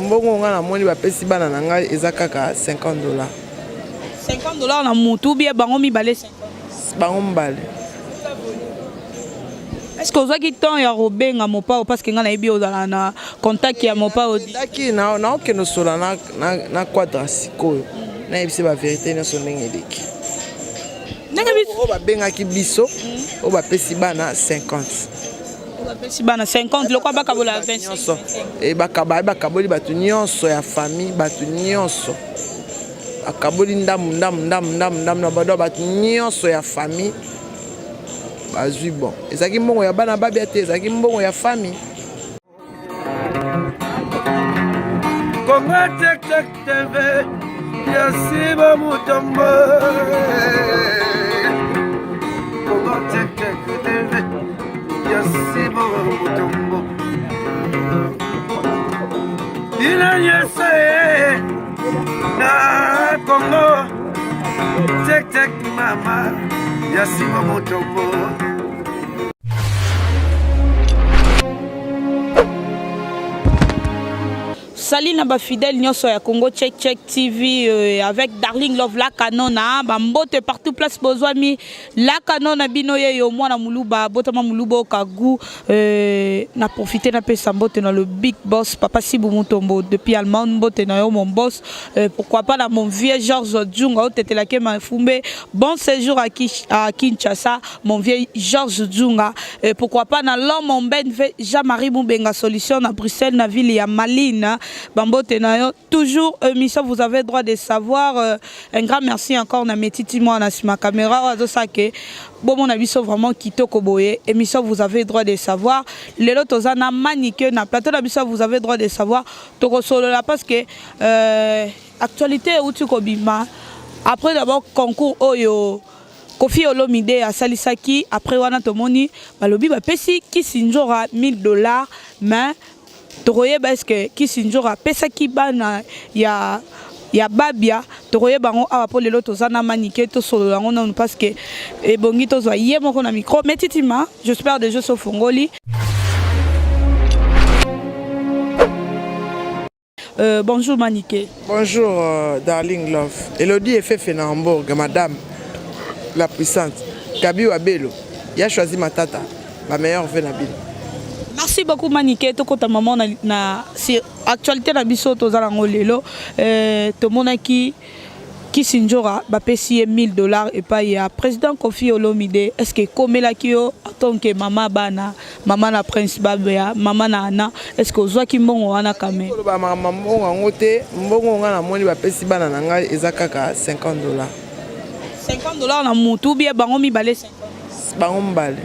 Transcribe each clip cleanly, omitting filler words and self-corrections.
Mbongo nga na moni ba pesi bana na ngai eza kaka $50. $50 na mutu bien bango mibale 50. Bango mbale. Est-ce que vous avez temps ya robenga mopa parce que nga na yebi ozala na contact ya mopa odi. Daki na ke no sola na quadra sikoyo. Na yebisi ba vérité na so ndenge eleki. Ndenge biso o ba benga ki biso o ba pesi bana 50. O ba pesi bana 50 lokwa bakabola 25. E bakaboli batu nyonso ya famille batu nyonso. Akaboli ndam na bado batu nyonso ya famille. Bazui bon. Ezaki mbongo ya bana babia te, ezaki mbongo ya famille. Kongo tek TV, Yasiba Mutombo. Kongo tek TV, Yasiba Mutombo. Ina yese na Kongo tek mama, Yasiba Mutombo. Salut na ba fidèle nyonso ya Congo Check TV avec Darling Love la kanona bambote partout place bozwami la kanona bino yo mwana muluba botama muluba kagu na profiter na pesa mbote na le big boss papa Sibu Mutombo depuis Allemagne mbote na yo mon boss pourquoi pas na mon vieux Georges Djunga otetela ke mafumbe bon séjour à Kinshasa mon vieux Georges Djunga pourquoi pas na l'homme mon ben Jean-Marie Moubenga solution na Bruxelles na ville ya Malina Bambote Nayo, toujours mission vous avez droit de savoir un grand merci encore na metiti moi na ma caméra azo sake bon mon avis vraiment kitoko boye émission vous avez droit de savoir les lots tozana manique na plateau d'abissa vous avez droit de savoir to solo là parce que actualité ou tu kobima après d'abord concours oyo Kofi Olomide a salisaki après wana tomoni balobi ba pesi ki sinjora $1000 mais Toroye parce que Kisinjora pesa ki bana ya babia toroye bango awa po lelo tozana manique to solo lango non parce que ebongi tozwa ye moko na micro mais titima j'espère déjà so fongoli bonjour Manique. Bonjour Darling Love. Elodie est fait na Hamburg madame la puissante. Gabi Wabelo. Il a choisi ma tata, ma meilleure venabile. Merci beaucoup Manique to kota maman na si actualité na biso to zala ngolelo to monaki Kisinjora ba pesi $1000 et pas ya président Kofi Olomide est-ce que comme la kio tant que maman bana maman na prince babia maman na ana est-ce que ozwa ki mbongo wana kame ba maman mbongo ngote mbongo nga na moni ba pesi bana na ngai eza kaka $50. $50 na mutu bien bango mibale 50 bango mbale.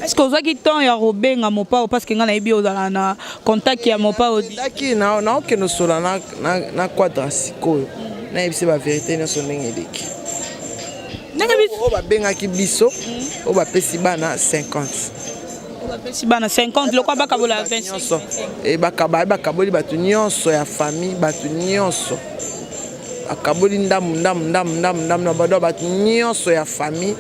Est-ce que vous avez temps ya robenga mopa parce que nga na yebi ozala na contact ya mopa odi. Daki na ke no sola na quadra sikoyo. Na yebisi ba vérité na so ndenge eleki. Ndenge biso o ba benga ki biso o ba pesi bana 50. O ba pesi bana 50 lokwa bakabola 25. E bakaboli batu nyonso ya famille batu nyonso. Akaboli ndam na bado batu nyonso ya famille.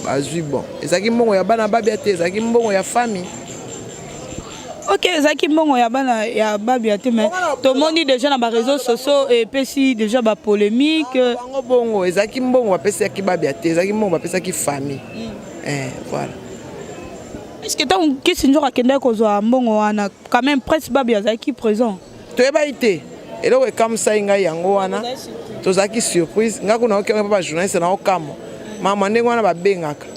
Bazui bon. Ezaki mbongo ya bana babia te, ezaki mbongo ya famille. Ok, ezaki mbongo ya bana ya babia te mais tout le monde déjà na ba réseaux sociaux et pesi déjà ba polémique. Bango bongo ezaki mbongo ba pesi ki babia te, ezaki mbongo ba pesi ki famille. Voilà. Est-ce que tant que Sinjora kende ko zo mbongo wana quand même presse babia ezaki présent. To eba ite. Elo comme ça inga yango wana. Tozaki surprise, ngako na okema ba journaliste na okamo. Maman ndenge wana babengaka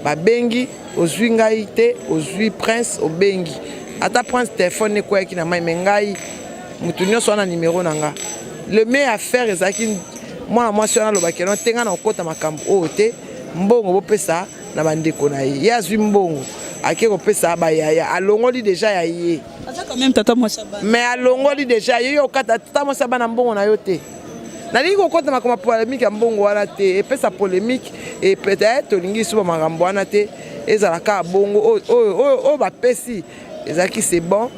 babengi ozwi ngai te ozwi prince obengi ata prince téléphone ko yaki na mai mengai mutu nyonso wana numéro nanga le meilleur affaire ezaki mwana mwasi wana lobaki no tenga na okota makambo o te mbongo bopesa na bandeko na ye yazwi mbongo ake kopesa ba ya alongoli déjà ya ye aza quand même tata mwasi ba mais alongoli déjà yo kata tata mwasi ba na mbongo na yo te. Nali ko kota makoma polémique ya mbongo wana te epesa polémique et peut-être lingi suba makambo wana te ezala ka bongo o ba pesi ezaki c'est bon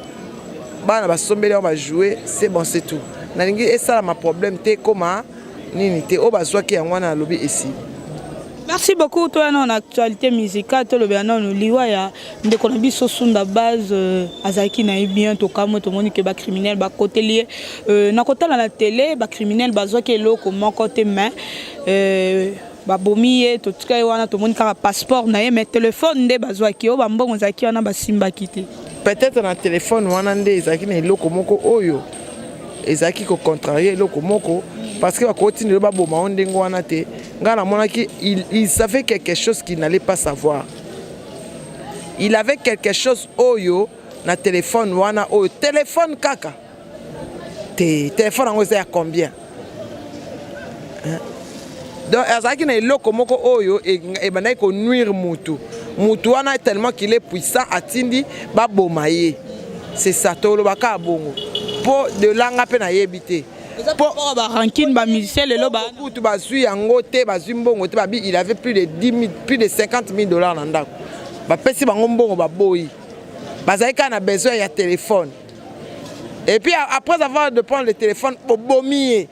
bana ba sombeli on va jouer c'est bon c'est tout nalingi esala ma problème te koma nini te o bazwaki yango wana lobi esi Merci beaucoup. Toi, en actualité musicale, tu le bien non liwa ya ndeko na biso sunda base azaki na bien to kamo to moni ke ba criminel ba côté lié na kota la télé ba criminel bazo ke loko mon côté main ba bomiye to tuka wana to moni ka passeport na ye mais téléphone nde bazo ki o ba mbongo zaki wana ba simba kité peut-être na téléphone wana nde zaki na loko moko oyo ezaki ko contrarier loko moko parce que ba continue le ba boma on ndengo wana te ngana monaki il savait quelque chose qu'il n'allait pas savoir. Il avait quelque chose oyo na téléphone wana oyo téléphone kaka téléphone en à combien donc azaki na eloko moko oyo e bana ko nuire mutu wana tellement qu'il est puissant atindi ba bomaye c'est ça tolo baka bongo po de langa pe na yebité pour ba ranking ba musicien lelo ba tout ba sui yango te ba zimbongo te ba bi il avait plus de 50 000 $ na ndako ba pesi bango mbongo ba boyi bazalika na besoin ya téléphone et puis après avoir de prendre le téléphone pour bomier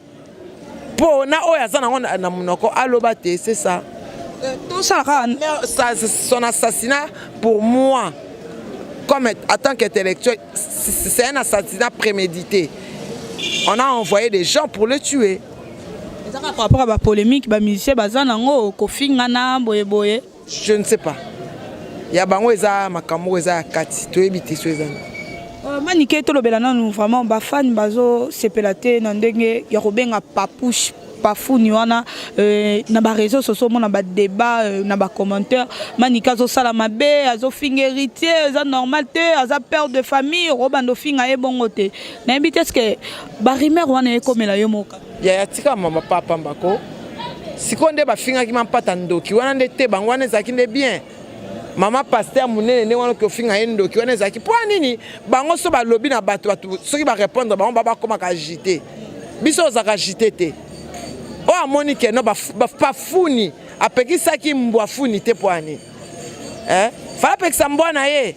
pour na oya za na monoko aloba te c'est ça tout ça son assassinat pour moi comme en tant qu'intellectuel c'est un assassinat prémédité. On a envoyé des gens pour le tuer. Par rapport à la polémique, les musiciens je ne sais pas. Il y a bango eza makambo eza kati to ebité so eza. Manike to lobelana nous vraiment ba fan bazo sepelate na ndenge ya robenga papouche pafuni wana na ba réseaux sociaux na ba débat na ba commentaire manika zo sala mabe azo finga héritier za normal te aza père de famille robando finga e bongo te na ebité est-ce que ba rimer wana e komela yo moka ya tika mama papa mbako sikonde ba finga ki mampata ndoki wana ndete bango wana zaki nde bien mama pasteur munene ne wana ko finga e ndoki wana zaki po nini bango so ba lobby na bato soki ba répondre bango ba koma ka agiter biso za ka agiter te o amoni ke no ba funi apekisaki mbwa funi te poani fala pekisa mbwa na ye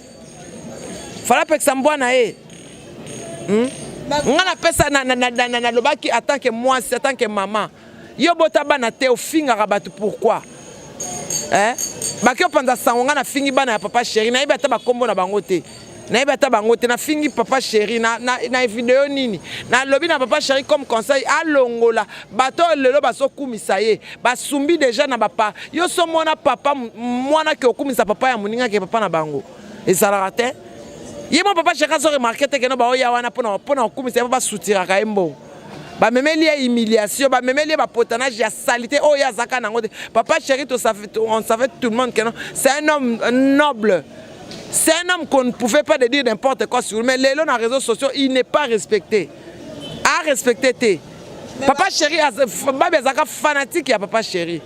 ngana pesa na lobaki en tant que moi en tant que maman yo bota bana te ofinga rabatu pourquoi baki opanza sango ngana fingi bana ya papa chéri na yeba ta bakombo na bango te na yeba ta bango te na fingi papa chéri na video nini na lobi na papa chéri comme conseil alongola bato lelo baso kumisa ye basumbi déjà na papa yo so mona papa mwana ke okumisa papa ya muninga ke papa na bango ezalaka te ye mo papa chéri so remarquer te ke no ba oya wana pona okumisa ba soutira ka embo ba memeli ya humiliation ba memeli ba potanage ya salité oya zaka nango te papa chéri on savait tout le monde que non c'est un homme noble. C'est un homme qu'on ne pouvait pas dire n'importe quoi sur lui, mais les dans les réseaux sociaux, il n'est pas respecté. À respecter. Papa chéri, Zaka fanatique ya papa chéri.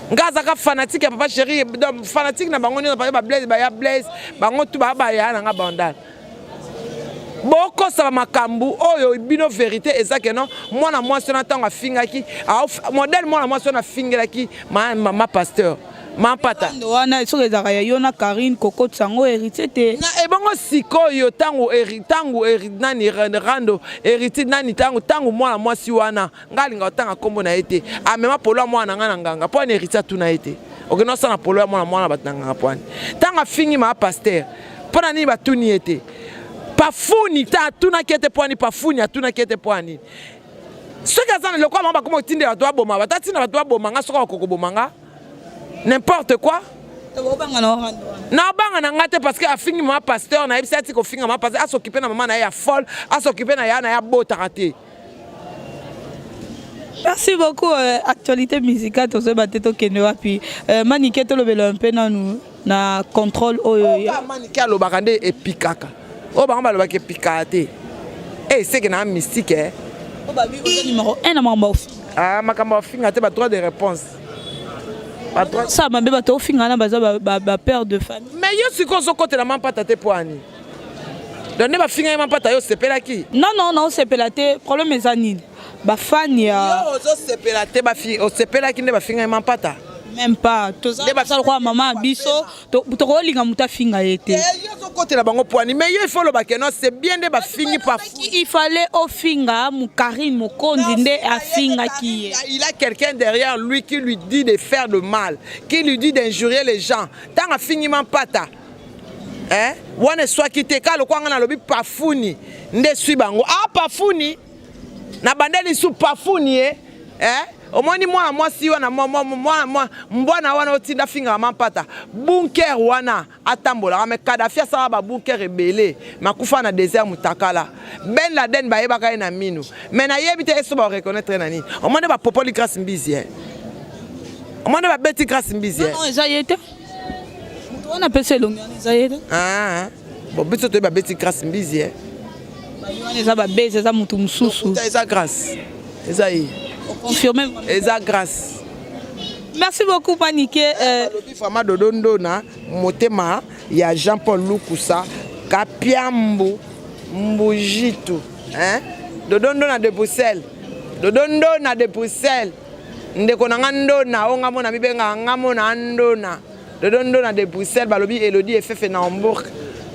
Zaka fanatique ya papa chéri, fanatique na bango na ba Blaise, bango tu ba ya na bandal. Boko sa makambu oyo bino vérité ezaka non moi na moi sona tanga fingaki modèle moi na moi sona fingelaki ma pasteur. Mampata wana so ezaka ya yona Karine Coco Tsango héritier te na ebongo sikoyo tango nani rando héritier nani tango mwana mwasi wana ngalinga tanga kombo na ete amema polo mwana ngana nganga po héritier tuna ete okeno sana polo mwana batanga pwani tanga fingi ma pasteur pona ni batuni ete pafuni ta tuna kete pwani pafuni atuna kete pwani soka sana lokwa mamba komo tinde batwa boma batatina batwa boma nga soka kokoboma nga n'importe quoi. Na banga na ngate parce que a fini ma pasteur na ebisati ko finga ma pasteur a s'occuper na maman na ya folle a s'occuper na ya bota raté. Merci beaucoup actualité musicale to se bateto keno puis Manike to lobelo un peu na contrôle oyo Manike lo bakande epikaka. O banga lo baké pikate. C'est que na mystique O ba bi o numéro 1 na mamba makamba finga te ba droit de réponse. Ça m'a bien bateau fingana ba père de famille. Mais yo siko zo côté la mampata te poani. Donne ba finga mampata yo sepela ki. Non sepela te problème ezanini. Ba fan ya yo zo sepela te ba fi o sepela ki ne ba finga mampata. Même pas. Tout ça, ça quoi maman biso, to linga muta finga été. Yo côté la bango poani, mais il faut le bac non, c'est bien de ba fini par il fallait au finga mu Karine mu kondinde a finga qui. Il a quelqu'un derrière lui qui lui dit de faire le mal, qui lui dit d'injurier les gens. Tant a fini man pata. Hein? Wane soit qui te ka le kwanga na lobi pafuni, nde sui bango. Ah pafuni. Na bandeli sou pafuni eh. Omoni moi si wana moi mbwana wana otinda finga mampata bunker wana atambola mais Kadhafi ça ba bunker rebelle makufa na désert mutakala Ben Laden ba yebaka na minu mais na yebite eso ba reconnaître nani omoni ba popoli grâce mbizi omoni ba beti grâce mbizi non ezayete on appelle ça longue ezayete bon biso to ba beti grâce mbizi ba yone za ba beze za mutu mususu eza grâce ezayi confirmé. Eza grâce. Merci beaucoup Maniké. Fama dodondo na motema ya Jean-Paul Lukusa Kapiambu Mbujitu dodondo na de Bruxelles. Dodondo na de Bruxelles. Ndeko na ngando na onga mona mibenga ngamo na andona. Dodondo na de Bruxelles balobi Elodie FF na Hamburg.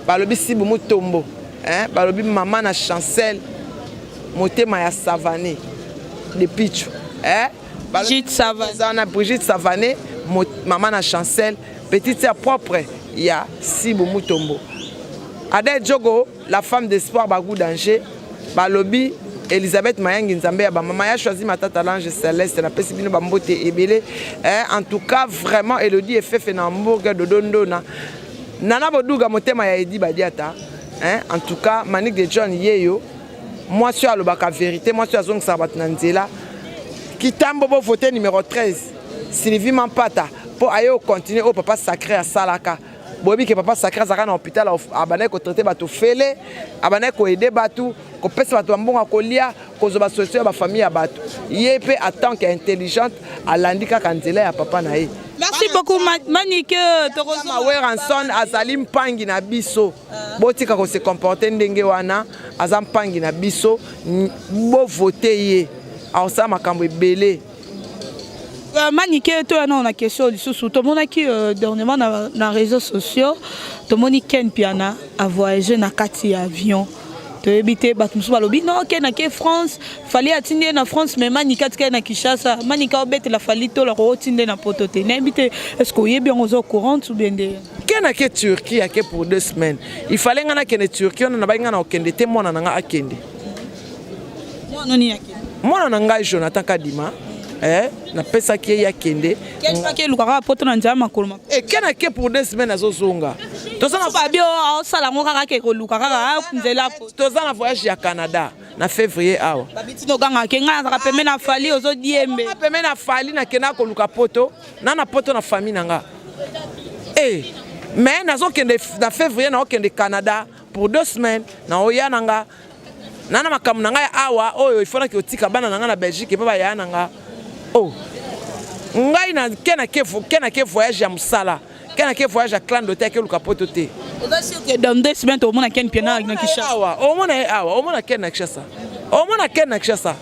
Balobi Sibu Mutombo. Balobi maman na Chancel motema ya Savané. De Pichu. Brigitte Savané. Brigitte Savané, maman na Chancel, petite sœur propre, il y a Sibu Mutombo. Adèle Djogo, la femme d'espoir Bagou Danger, Balobi, Elisabeth Mayangi Nzambe, maman a choisi ma tata l'ange céleste, la Pessibino Bambote Ebele. En tout cas, vraiment, Elodie est fait en Hambourg de Dondona. Nana Bodouga Motema ya Edi Badiata. En tout cas, Manik de John Yeyo. Moi, je suis à la vérité, moi, je suis à Zong Sabat Nanzela. Qui tambobo voté numéro 13. Sylvie Mampata. Pour aller continuer au papa sacré à Salaka. Bobi que papa sacré à Zaka dans l'hôpital, abandonné ko traiter bateau fêlé, abandonné ko aider bateau, ko pèse bateau bon à kolia, ko zoba sociaux ba famille à bateau. Yépe en tant qu'intelligente à l'indika Kanzela à papa naï. Merci beaucoup Maniké. Ranson Azalim Pangi na biso. Botika ko se comporter ndenge wana, Azam Pangi na biso, bo voter yé. Alors ça makambo belé. Maniké, toi on a question lisusu. Tout le monde qui dernièrement dans les réseaux sociaux, tout le monde Ken Piana a voyagé na kati avion. Tu habité batumusu balobi non Ken na France, fallait atteindre na France mais Maniké tika na Kinshasa. Maniké obete la fallait to la rotinde na potote. N'habité est-ce que bien aux courant ou bien de Ken na Turquie a pour 2 semaines. Il fallait ngana ken Turquie on na ba ngana okende te mona nga akende. Moi non ni akende. Moi na nga Jonathan Kadima. Na pesa ki ya kende qu'est-ce que lukara poto na njama kolma kena ke pour 2 semaines azozonga tozana babio sala ngo kaka ke kolukara nzela tozana voyage ya Canada na février awa babiti no ganga ke nga za peme na fali ozo diembe na peme na fali na kena koluka poto na poto na famille nanga mais nazo kende na février na okende Canada pour 2 semaines na oya nanga nana makamu nanga awa oyo ifona ki otika bana nanga na Belgique papa ya nanga ngai na kena ke voyage ya musala kena ke voyage ya clan d'hôtel ke luka poto te oza sûr que dans 2 semaines au mona ken piana na Kinshasa au mona ken na Kinshasa au mona ken na Kinshasa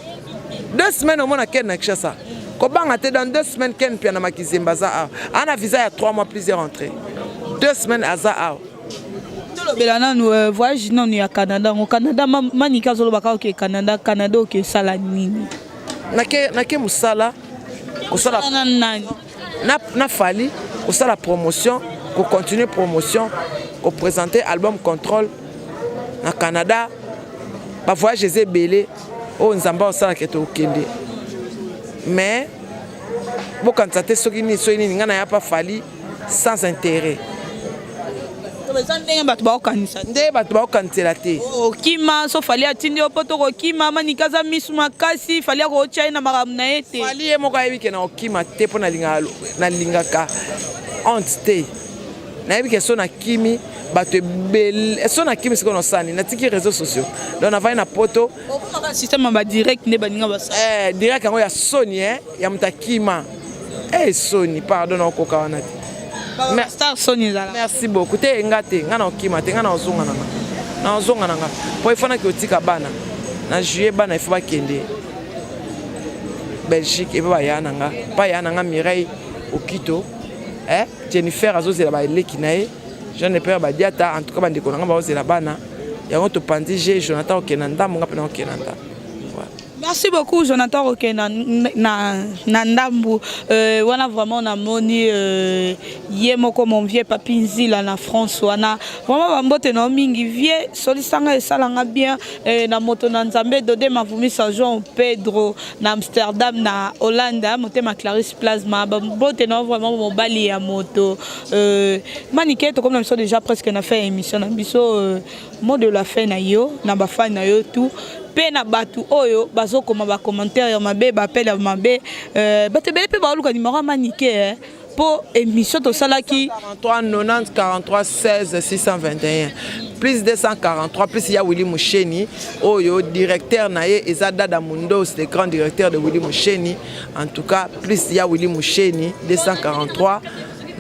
2 semaines au mona ken na Kinshasa ko banga te dans 2 semaines ken piana makizemba za ana visa ya 3 mois plusieurs entrées 2 semaines aza belana nous voyage non ya Canada au Canada Manika zolo baka au Canada au sala nini nake musala kosala na fali kosala promotion ko continuer promotion ko présenter album Contrôle na Canada ba voyage ezebele o nzamba osala keto okende mais bokanisa te soki nini ngana ya pa fali sans intérêt nde bato baokanisela te okima so fali atindi opoto kokima Manika za misu makasi fali akochai na makambo na ye te fali ye moko ayebi ke na okima te mpo nalingaka honte te nayebi ke so na kimi bato ebele so na kimi sikoyo nosani natiki réseaux sociaux donc navai na poto système ba direct nde baninga basa direct yango ya soni ya moto akima soni pardon naokoka wana te merci beaucoup te nga te nga na okima te nga na ozonga nanga po ifana ki otika bana na juillet bana ifo bakende Belgique ebe baya nanga pa ya nanga Mireille okito Jennifer azozela ba eleki na ye Jean de Père Badiata en tout cas bandeko nanga bazozela bana yango topandi je Jonathan Okenanda monga pena Okenanda. Merci beaucoup Jonathan Okena na ndambu wana vraiment na moni ye moko mon vieux papi Nzila na France wana vraiment bambote na mingi vieux solisanga esalanga bien na moto na Nzambe Dodé Mavumisa Jean Pedro na Amsterdam na Hollande motema Clarisse Plasma bambote na vraiment mobali ya moto Maniké to comme na biso déjà presque na fait émission na biso mot de la fin na yo na ba fan na yo tout pe na batu oyo bazokoma ba commentaire ya mabe ba appel ya mabe batebele pe ba luka numéro Maniké pour émission to salaki 43 90 43 16 621 plus 243 plus ya Willy Moucheni oyo directeur na ye ezada da mundo c'est le grand directeur de Willy Moucheni en tout cas plus ya Willy Moucheni 243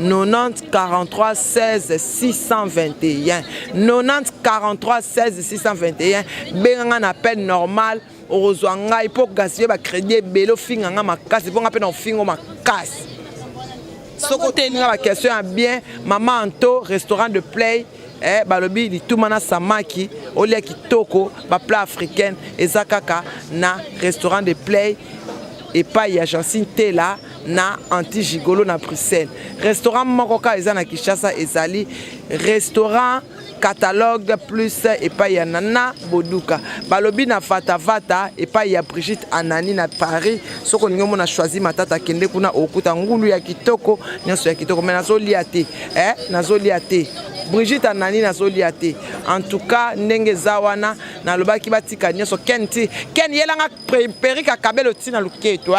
90 43 16 621 90 43 16 621 benga na appel normal ozwanga pour gaspiller ba crédit belo finganga makasi pour ngapena fingo makasi soko tenga ba question bien maman Anto restaurant de play balobi litumana samaki olia kitoko ba plat africaine ezakaka na restaurant de play et pas ya Jacinthe Tela na anti-gigolo na Bruxelles. Restaurant Mokoka eza na Kinshasa ezali restaurant catalogue plus et pas ya Nana Boduka. Balobi na Vata et pas ya Brigitte Anani na Paris. Soko ningo mona choisi matata kende kuna okuta ngulu ya kitoko nyonso ya kitoko mais nazolia te nazolia te. Brigitte Anani nazolia te. En tout cas ndenge zawana na lobaki batika nyonso kenti ken yelanga perika kabelo tina luketo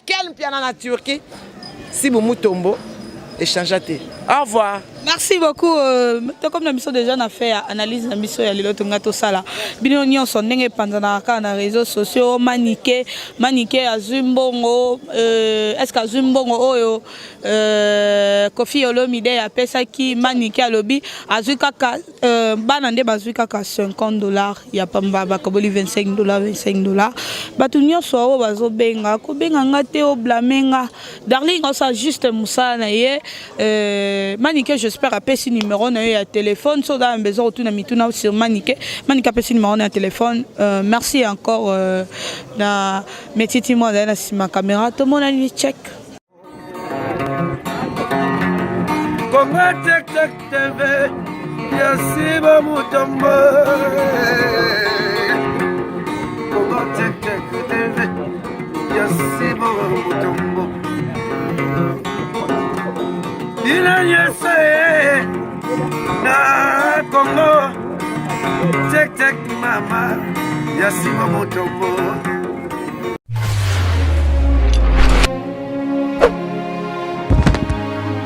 quel piano na Turquie si vous mutombo échangeate. Au revoir. Merci beaucoup. Comme la mission déjà n'a fait analyse la mission ya lelo tongato sala. Bino nyonso ndenge panzana ka na réseaux sociaux Maniké azumbongo est-ce que azumbongo oyo Kofi Olomide ya pesa ki Maniké alobi azuka ka bana nde bazuka ka $50 ya pamba bakoboli $25 batu nyonso oyo bazobenga ko benga ngate o blamenga darling osa juste musala na ye Maniké j'espère appeler ce numéro na téléphone so dans besoin retourner mituna sur Maniké appeler ce numéro na téléphone merci encore na metiti moi na ma caméra tout mon ami check Congo Check Check TV Yasiba Mutombo Congo Check Check TV Yasiba Mutombo Inanyese na Congo Check Check mama Yasiba Mutombo